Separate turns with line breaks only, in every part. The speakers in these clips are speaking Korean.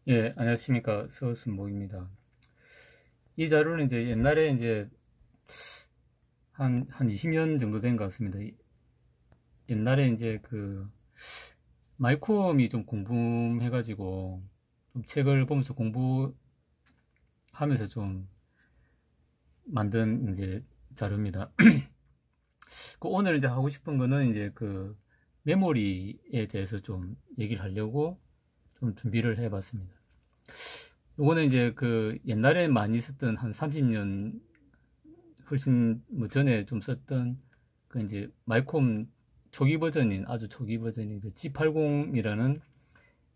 예, 안녕하십니까. 서울순목입니다. 이 자료는 이제 옛날에 이제 한 20년 정도 된 것 같습니다. 옛날에 이제 그 마이콤이 좀 궁금해가지고 좀 책을 보면서 공부하면서 좀 만든 이제 자료입니다. 그 오늘 이제 하고 싶은 거는 이제 그 메모리에 대해서 좀 얘기를 하려고 좀 준비를 해봤습니다. 요거는 이제 그 옛날에 많이 썼던 한 30년 훨씬 뭐 전에 좀 썼던 그 이제 마이콤 초기 버전인 아주 초기 버전인 이제 G80이라는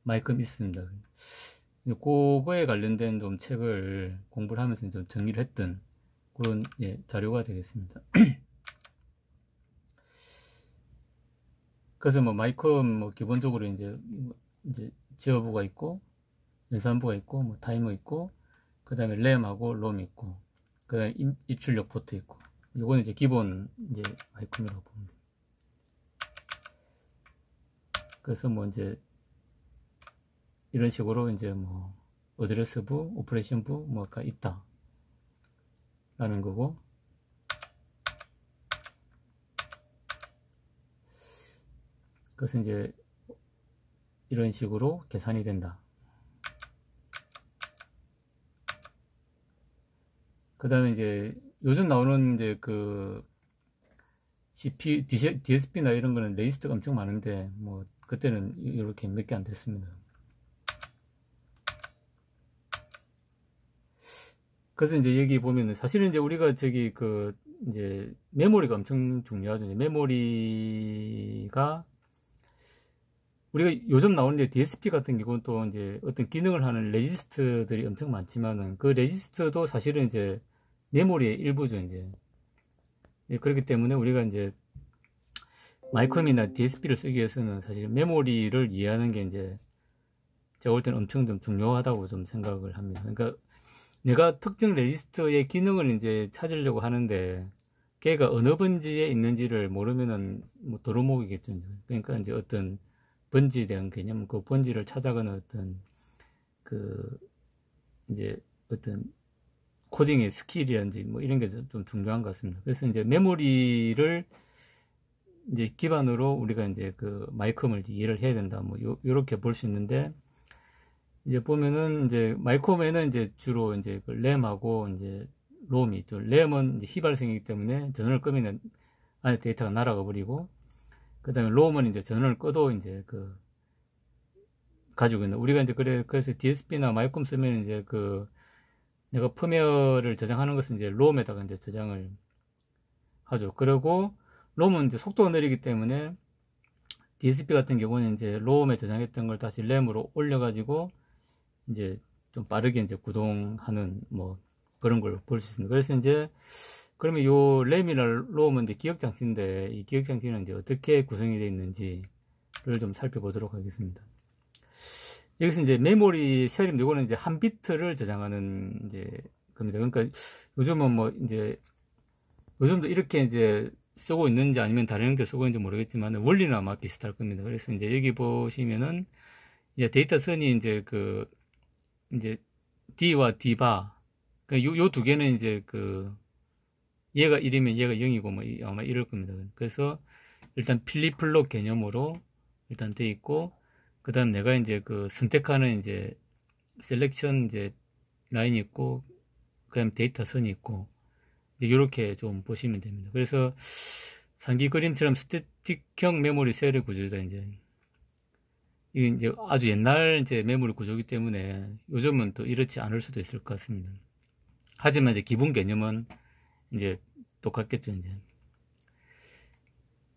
마이컴이 있습니다. 그거에 관련된 좀 책을 공부를 하면서 좀 정리를 했던 그런 자료가 되겠습니다. 그래서 뭐 마이컴 뭐 기본적으로 이제 제어부가 있고 연산부가 있고 뭐 타이머 있고 그 다음에 램하고 롬 있고 그 다음에 입출력 포트 있고 요거는 이제 기본 이제 마이컴이라고 보면 돼요. 그래서 뭐 이제 이런 식으로 이제 뭐 어드레스부, 오퍼레이션부 뭐가 있다 라는 거고, 그래서 이제 이런 식으로 계산이 된다. 그 다음에 이제 요즘 나오는 이제 그 CPU, DSP나 이런 거는 레지스터가 엄청 많은데 뭐 그때는 이렇게 몇 개 안 됐습니다. 그래서 이제 여기 보면은 사실은 이제 우리가 저기 그 이제 메모리가 엄청 중요하죠. 메모리가 우리가 요즘 나오는 이제 DSP 같은 경우는 또 이제 어떤 기능을 하는 레지스터들이 엄청 많지만은 그 레지스터도 사실은 이제 메모리의 일부죠. 이제 그렇기 때문에 우리가 이제 마이컴이나 DSP를 쓰기 위해서는 사실 메모리를 이해하는 게 이제 제가 볼 때는 엄청 좀 중요하다고 좀 생각을 합니다. 그러니까 내가 특정 레지스터의 기능을 이제 찾으려고 하는데 걔가 어느 번지에 있는지를 모르면은 뭐 도루묵이겠죠. 그러니까 이제 어떤 번지에 대한 개념, 그 번지를 찾아가는 어떤 그 이제 어떤 코딩의 스킬이라든지 뭐 이런 게 좀 중요한 것 같습니다. 그래서 이제 메모리를 이제 기반으로 우리가 이제 그 마이컴을 이해를 해야 된다. 뭐 요렇게 볼 수 있는데 이제 보면은 이제 마이컴에는 이제 주로 이제 그 램하고 이제 롬이 있죠. 램은 이제 휘발성이기 때문에 전원을 끄면 안에 데이터가 날아가 버리고, 그 다음에 롬은 이제 전원을 꺼도 이제 그 가지고 있는, 우리가 이제 그래서 DSP나 마이컴 쓰면 이제 그 내가 펌웨어를 저장하는 것은 이제 롬에다가 이제 저장을 하죠. 그리고 롬은 이제 속도가 느리기 때문에 DSP 같은 경우는 이제 롬에 저장했던 걸 다시 램으로 올려가지고 이제 좀 빠르게 이제 구동하는 뭐 그런 걸 볼 수 있습니다. 그래서 이제 그러면 요 램이나 롬은 이제 기억 장치인데 이 기억 장치는 이제 어떻게 구성이 되어 있는지를 좀 살펴보도록 하겠습니다. 여기서 이제 메모리 쉘임, 요거는 이제 한 비트를 저장하는 이제 겁니다. 그러니까 요즘은 뭐 이제 요즘도 이렇게 이제 쓰고 있는지 아니면 다른 형태 쓰고 있는지 모르겠지만 원리는 아마 비슷할 겁니다. 그래서 이제 여기 보시면은 이제 데이터 선이 이제 그 이제 D와 D바, 그러니까 요 두 개는 이제 그 얘가 1이면 얘가 0이고 뭐 아마 이럴 겁니다. 그래서 일단 필립플롭 개념으로 일단 돼 있고, 그 다음 내가 이제 그 선택하는 이제 셀렉션 이제 라인이 있고, 그 다음 데이터 선이 있고, 이렇게 좀 보시면 됩니다. 그래서 상기 그림처럼 스태틱형 메모리 셀의 구조다. 이제 이게 이제 아주 옛날 이제 메모리 구조이기 때문에 요즘은 또 이렇지 않을 수도 있을 것 같습니다. 하지만 이제 기본 개념은 이제 똑같겠죠. 이제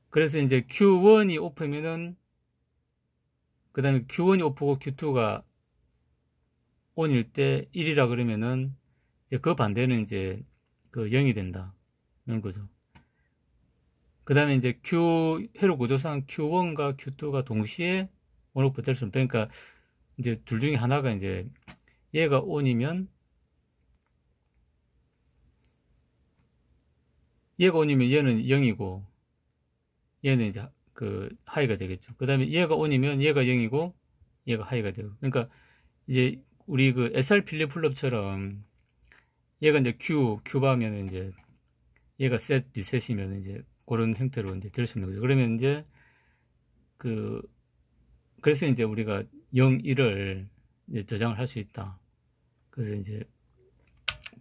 그래서 이제 Q1이 오프면은 그 다음에 Q1이 오프고 Q2가 ON일 때 1이라 그러면은 이제 그 반대는 이제 그 0이 된다는 거죠. 그 다음에 이제 회로 구조상 Q1과 Q2가 동시에 온오프 될 수 없다. 그러니까 이제 둘 중에 하나가 이제 얘가 ON이면 얘는 0이고 얘는 이제 그 하이가 되겠죠. 그 다음에 얘가 ON이면 얘가 0이고 얘가 하이가 되고, 그러니까 이제 우리 그 SR 필립플롭처럼 얘가 이제 큐바면 이제 얘가 셋 리셋이면 이제 그런 형태로 이제 될 수 있는 거죠. 그러면 이제 그래서 이제 우리가 0, 1을 이제 저장을 할 수 있다. 그래서 이제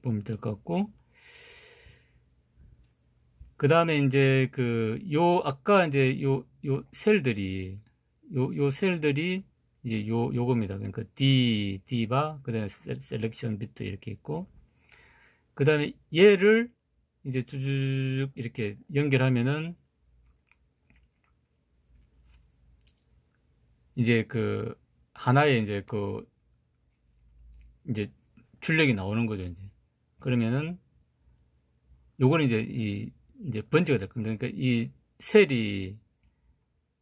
보면 될 것 같고, 그 다음에 이제 아까 이제 요 셀들이, 요 셀들이 이제 요겁니다. 그러니까 D바, 그 다음에 셀렉션 비트 이렇게 있고, 그 다음에 얘를 이제 쭉 이렇게 연결하면은 이제 하나의 이제 출력이 나오는 거죠, 이제. 그러면은 요거는 이제 번지가 될 겁니다. 그러니까 이 셀이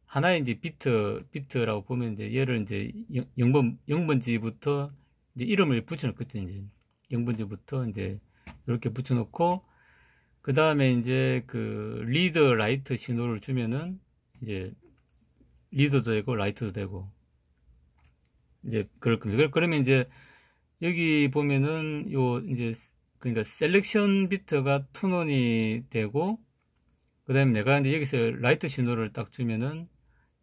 하나의 이제 비트라고 보면 이제 얘를 이제 0번지부터 이제 이름을 붙여놓겠죠, 이제. 0번지부터 이제 이렇게 붙여놓고, 그 다음에 이제 리드, 라이트 신호를 주면은 이제 리드도 되고 라이트도 되고 이제 그럴 겁니다. 그러면 이제 여기 보면은 그러니까 셀렉션 비트가 투논이 되고, 그 다음에 내가 이제 여기서 라이트 신호를 딱 주면은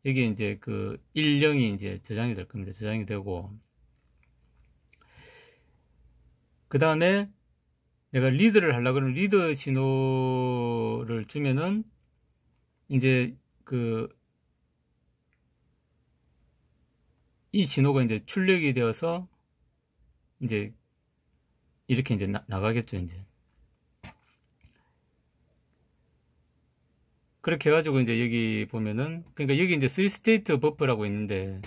여기 이제 1, 0이 이제 저장이 될 겁니다. 저장이 되고, 그 다음에 내가 리드를 하려고 그러면 리드 신호를 주면은 이제 이 신호가 이제 출력이 되어서 이제 이렇게 이제 나가겠죠, 이제. 그렇게 해가지고 이제 여기 보면은, 그러니까 여기 이제 3스테이트 버퍼라고 있는데,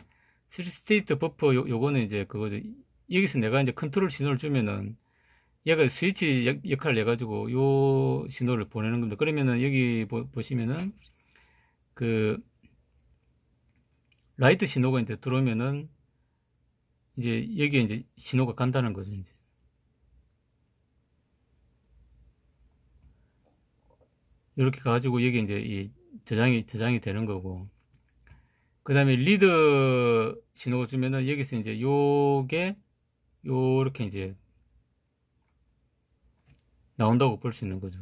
3스테이트 버퍼 요거는 이제 그거죠. 여기서 내가 이제 컨트롤 신호를 주면은 얘가 스위치 역할을 해가지고 요 신호를 보내는 겁니다. 그러면은 여기 보시면은 라이트 신호가 이제 들어오면은 이제 여기에 이제 신호가 간다는 거죠, 이제. 이렇게 가지고 여기 이제 이 저장이 되는 거고, 그 다음에 리드 신호가 주면은 여기서 이제 요게 요렇게 이제 나온다고 볼 수 있는 거죠.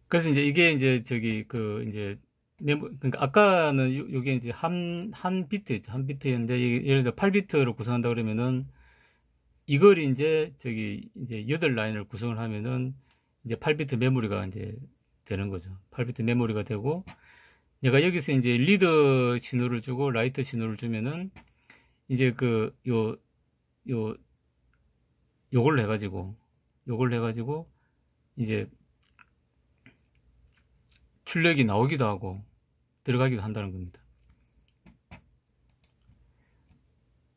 그래서 이제 이게 이제 이제 그러니까 아까는 요게 이제 한 비트였죠. 한 비트였는데 예를 들어 8비트로 구성한다 그러면은 이걸 이제 이제 8라인을 구성을 하면은 이제 8비트 메모리가 이제 되는 거죠. 8비트 메모리가 되고, 내가 여기서 이제 리드 신호를 주고 라이트 신호를 주면은 이제 요걸 해가지고 이제 출력이 나오기도 하고 들어가기도 한다는 겁니다.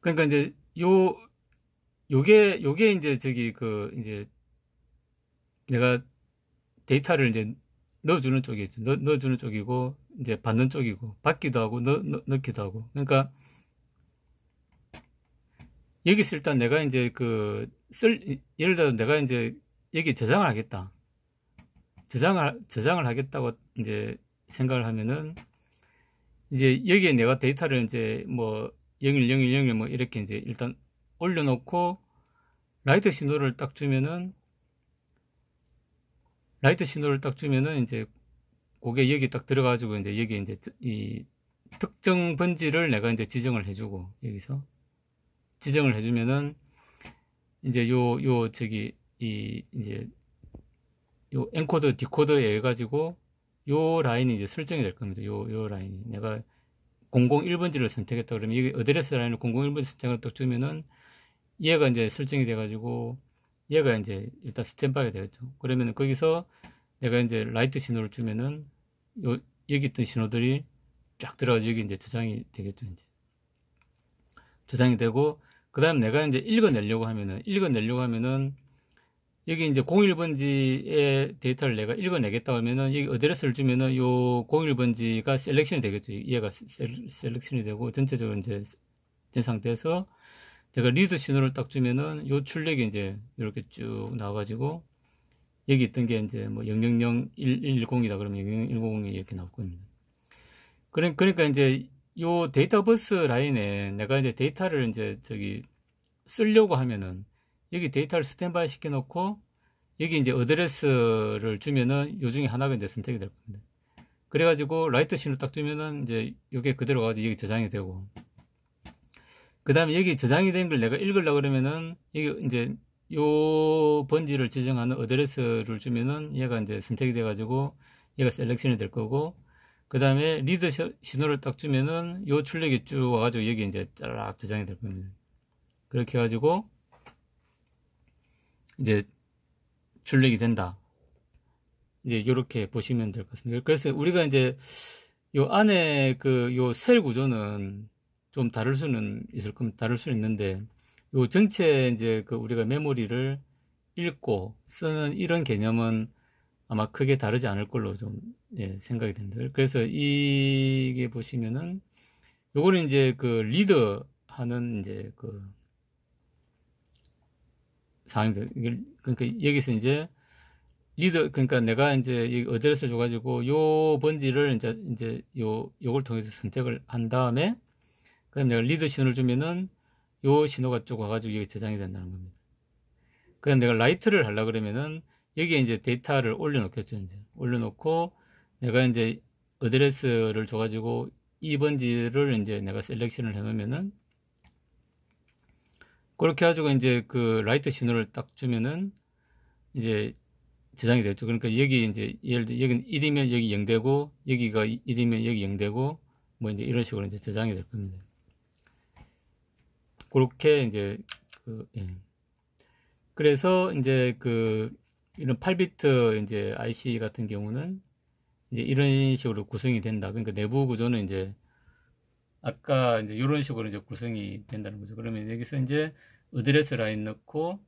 그러니까 이제 요게 이제 이제 내가 데이터를 이제 넣어주는 쪽이죠. 넣어주는 쪽이고, 이제 받는 쪽이고, 받기도 하고, 넣기도 하고. 그러니까, 여기서 일단 내가 이제 예를 들어 내가 이제 여기 저장을 하겠다. 저장을 하겠다고 이제 생각을 하면은, 이제 여기에 내가 데이터를 이제 뭐, 010101 뭐 이렇게 이제 일단 올려놓고, 라이트 신호를 딱 주면은, 이제 그게 여기 딱 들어가지고 이제 여기 이제 이 특정 번지를 내가 이제 지정을 해주고, 여기서 지정을 해주면은 이제 이제 요 엔코더 디코더에 의해 가지고 요 라인이 이제 설정이 될 겁니다. 요 라인이 내가 001번지를 선택했다 그러면 여기 어드레스 라인을 001번지 선택을 딱 주면은 얘가 이제 설정이 돼 가지고 얘가 이제 일단 스탠바이가 되겠죠. 그러면은 거기서 내가 이제 라이트 신호를 주면은 여기 있던 신호들이 쫙 들어가서 여기 이제 저장이 되겠죠. 이제 저장이 되고, 그 다음 내가 이제 읽어내려고 하면은 여기 이제 01번지의 데이터를 내가 읽어내겠다 하면은 여기 어드레스를 주면은 요 01번지가 셀렉션이 되겠죠. 얘가 셀렉션이 되고 전체적으로 이제 된 상태에서 내가 리드 신호를 딱 주면은 요 출력이 이제 이렇게 쭉 나와가지고 여기 있던 게 이제 뭐 000110이다 그러면 0010이 이렇게 나올 겁니다. 그러니까 이제 요 데이터 버스 라인에 내가 이제 데이터를 이제 저기 쓰려고 하면은 여기 데이터를 스탠바이 시켜 놓고 여기 이제 어드레스를 주면은 요 중에 하나가 이제 선택이 될 겁니다. 그래가지고 라이트 신호 딱 주면은 이제 요게 그대로 가지고 여기 저장이 되고, 그 다음에 여기 저장이 된 걸 내가 읽으려고 그러면은 여기 이제 요 번지를 지정하는 어드레스를 주면은 얘가 이제 선택이 돼가지고 얘가 셀렉션이 될 거고, 그 다음에 리드 신호를 딱 주면은 요 출력이 쭉 와가지고 여기 이제 쫙 저장이 될 겁니다. 그렇게 해가지고 이제 출력이 된다. 이제 요렇게 보시면 될 것 같습니다. 그래서 우리가 이제 요 안에 그 요 셀 구조는 좀 다를 수는 있을 겁니다. 다를 수 있는데 요 전체 이제 그 우리가 메모리를 읽고 쓰는 이런 개념은 아마 크게 다르지 않을 걸로 좀 생각이 됩니다. 그래서 이게 보시면은 요거는 이제 그 리드 하는 이제 그 상황입니다. 그러니까 여기서 이제 리드, 그러니까 내가 이제 이 어드레스를 줘가지고 요 번지를 이제 요걸 통해서 선택을 한 다음에 그다음 내가 리드 신호를 주면은 요 신호가 쭉 와가지고 여기 저장이 된다는 겁니다. 그다음 내가 라이트를 하려 그러면은 여기에 이제 데이터를 올려놓겠죠. 이제 올려놓고 내가 이제 어드레스를 줘가지고 이 번지를 이제 내가 셀렉션을 해놓으면은 그렇게 해가지고 이제 그 라이트 신호를 딱 주면은 이제 저장이 됐죠. 그러니까 여기 이제 예를 들어 여기는 1이면 여기 0되고 여기가 1이면 여기 0되고 뭐 이제 이런 식으로 이제 저장이 될 겁니다. 그렇게 이제 그래서 이제 그 이런 8비트 이제 IC 같은 경우는 이제 이런 식으로 구성이 된다. 그러니까 내부 구조는 이제 아까 이제 이런 식으로 이제 구성이 된다는 거죠. 그러면 여기서 이제 어드레스 라인 넣고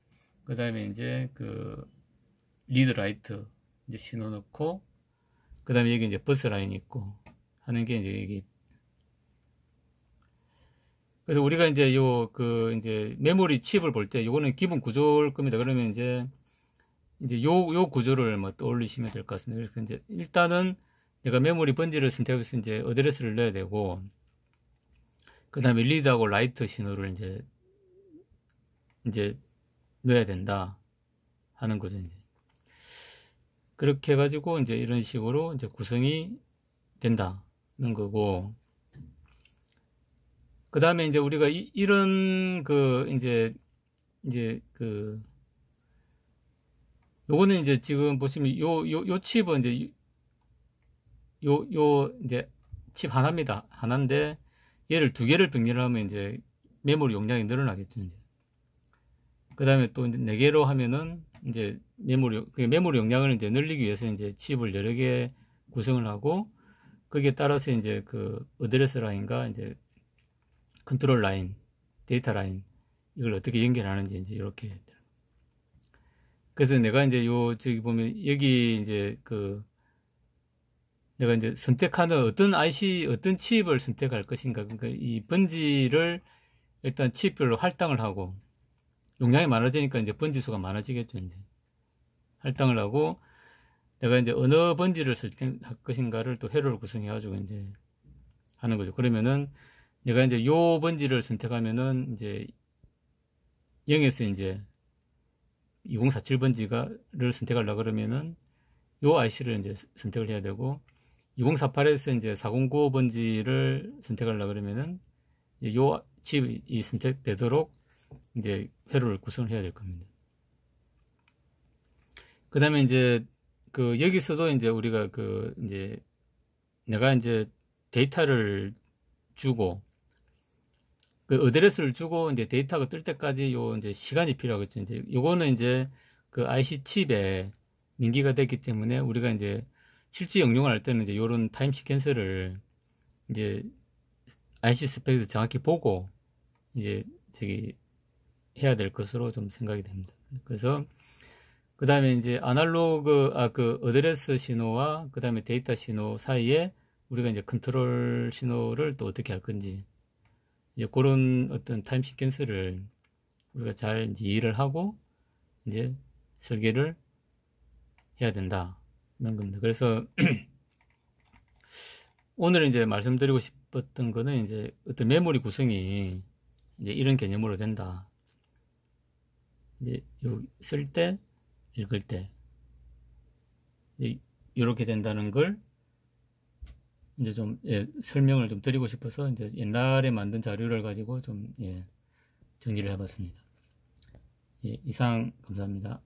그 다음에 이제 그 리드 라이트 이제 신호 넣고 그 다음에 여기 이제 버스 라인 있고 하는 게 이제 여기. 그래서 우리가 이제 이제 메모리 칩을 볼 때 요거는 기본 구조일 겁니다. 그러면 이제 요 구조를 뭐 떠올리시면 될 것 같습니다. 그래서 이제 일단은 내가 메모리 번지를 선택해서 이제 어드레스를 넣어야 되고, 그 다음에 리드하고 라이트 신호를 이제 넣어야 된다 하는 거죠. 이제 그렇게 해가지고 이제 이런 식으로 이제 구성이 된다는 거고, 그 다음에 이제 우리가 이런 요거는 이제 지금 보시면 요 칩은 이제 이제 칩 하나입니다. 하나인데 얘를 두 개를 병렬을 하면 이제 메모리 용량이 늘어나겠죠. 이제 그 다음에 또 이제 4개로 하면은 이제 메모리 용량을 이제 늘리기 위해서 이제 칩을 여러 개 구성을 하고, 거기에 따라서 이제 그 어드레스 라인과 이제 컨트롤 라인, 데이터 라인, 이걸 어떻게 연결하는지 이제 이렇게. 그래서 내가 이제 저기 보면 여기 이제 내가 이제 선택하는 어떤 IC, 어떤 칩을 선택할 것인가. 그러니까 이 번지를 일단 칩별로 할당을 하고, 용량이 많아지니까 이제 번지 수가 많아지겠죠. 이제 할당을 하고, 내가 이제 어느 번지를 설정할 것인가를 또 회로를 구성해가지고 이제 하는 거죠. 그러면은 내가 이제 요 번지를 선택하면은 이제 0에서 이제 2047 번지를 선택하려고 그러면은 요 IC를 이제 선택을 해야 되고, 2048에서 이제 409 번지를 선택하려고 그러면은 요 칩이 선택되도록 이제 회로를 구성을 해야 될 겁니다. 그 다음에 이제 여기서도 이제 우리가 이제 내가 이제 데이터를 주고 어드레스를 주고 이제 데이터가 뜰 때까지 이제 시간이 필요하겠죠. 이제 요거는 이제 IC 칩에 민기가 됐기 때문에 우리가 이제 실제 응용을 할 때는 이제 요런 타임 시퀀스를 이제 IC 스펙에서 정확히 보고 이제 해야 될 것으로 좀 생각이 됩니다. 그래서 그 다음에 이제 아날로그 어드레스 신호와 그 다음에 데이터 신호 사이에 우리가 이제 컨트롤 신호를 또 어떻게 할 건지, 이제 그런 어떤 타임 시퀀스를 우리가 잘 이제 이해를 하고 이제 설계를 해야 된다 이런 겁니다. 그래서 오늘 이제 말씀드리고 싶었던 거는 이제 어떤 메모리 구성이 이제 이런 개념으로 된다. 이제 쓸 때, 읽을 때 이렇게 된다는 걸 이제 좀 설명을 좀 드리고 싶어서 이제 옛날에 만든 자료를 가지고 좀 정리를 해봤습니다. 이상 감사합니다.